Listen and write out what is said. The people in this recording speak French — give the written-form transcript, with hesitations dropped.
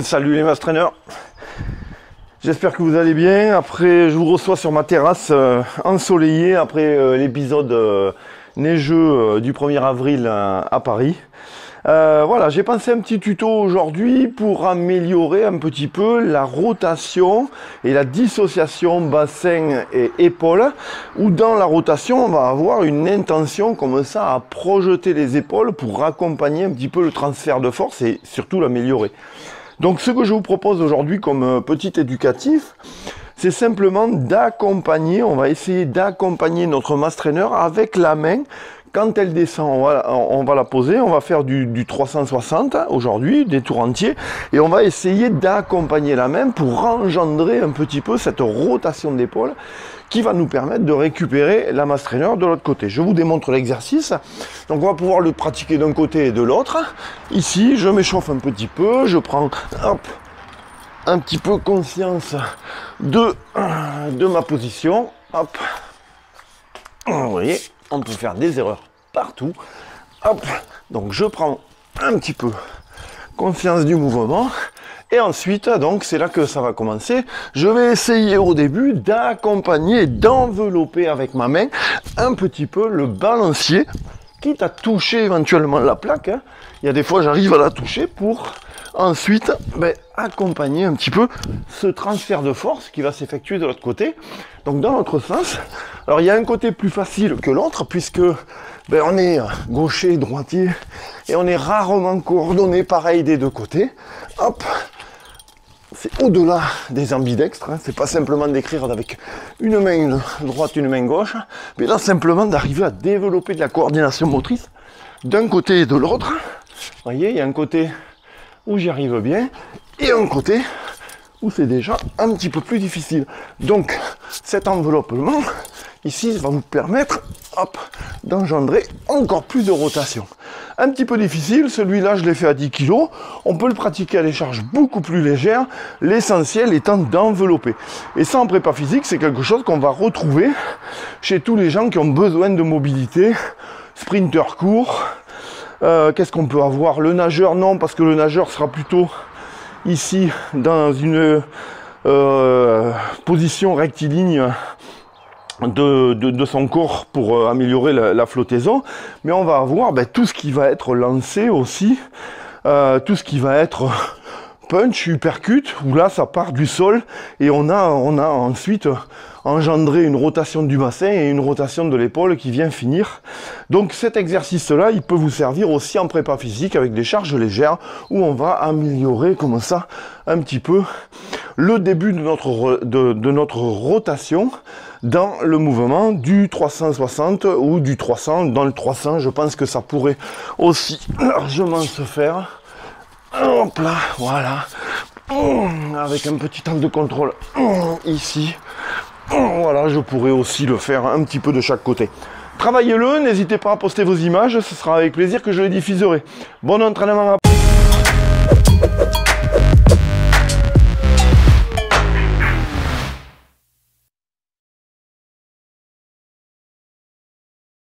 Salut les mass-trainers. J'espère que vous allez bien. Après, je vous reçois sur ma terrasse ensoleillée après l'épisode neigeux du 1er avril à Paris. Voilà, j'ai pensé un petit tuto aujourd'hui pour améliorer un petit peu la rotation et la dissociation bassin et épaules, où dans la rotation, on va avoir une intention comme ça à projeter les épaules pour accompagner un petit peu le transfert de force et surtout l'améliorer. Donc ce que je vous propose aujourd'hui comme petit éducatif, c'est simplement d'accompagner, on va essayer d'accompagner notre mass trainer avec la main. Quand elle descend, on va la poser, on va faire du 360 aujourd'hui, des tours entiers, et on va essayer d'accompagner la main pour engendrer un petit peu cette rotation d'épaule qui va nous permettre de récupérer la mass trainer de l'autre côté. Je vous démontre l'exercice. Donc on va pouvoir le pratiquer d'un côté et de l'autre. Ici, je m'échauffe un petit peu, je prends un petit peu conscience de ma position. Hop. Vous voyez, on peut faire des erreurs partout. Hop. Donc je prends un petit peu conscience du mouvement. Et ensuite, donc, c'est là que ça va commencer. Je vais essayer au début d'accompagner, d'envelopper avec ma main un petit peu le balancier, quitte à toucher éventuellement la plaque. Hein. Il y a des fois, j'arrive à la toucher pour ensuite accompagner un petit peu ce transfert de force qui va s'effectuer de l'autre côté. Donc, dans l'autre sens. Alors, il y a un côté plus facile que l'autre, puisque on est gaucher, droitier, et on est rarement coordonné pareil des deux côtés. Hop. C'est au-delà des ambidextres, hein. C'est pas simplement d'écrire avec une main droite, une main gauche, mais là simplement d'arriver à développer de la coordination motrice d'un côté et de l'autre. Vous voyez, il y a un côté où j'y arrive bien et un côté où c'est déjà un petit peu plus difficile. Donc cet enveloppement ici va vous permettre d'engendrer encore plus de rotation. Un petit peu difficile, celui-là je l'ai fait à 10 kg, on peut le pratiquer à des charges beaucoup plus légères, l'essentiel étant d'envelopper. Et ça en prépa physique, c'est quelque chose qu'on va retrouver chez tous les gens qui ont besoin de mobilité, sprinter court. Qu'est-ce qu'on peut avoir? Le nageur, non, parce que le nageur sera plutôt ici dans une position rectiligne de son corps pour améliorer la flottaison, mais on va avoir tout ce qui va être lancé aussi, tout ce qui va être punch, uppercut, où là ça part du sol et on a ensuite engendré une rotation du bassin et une rotation de l'épaule qui vient finir. Donc cet exercice-là, il peut vous servir aussi en prépa physique avec des charges légères où on va améliorer comme ça un petit peu le début de notre rotation dans le mouvement du 360 ou du 300. Dans le 300, je pense que ça pourrait aussi largement se faire. Hop là, voilà. Avec un petit temps de contrôle ici. Voilà, je pourrais aussi le faire un petit peu de chaque côté. Travaillez-le, n'hésitez pas à poster vos images, ce sera avec plaisir que je les diffuserai. Bon entraînement à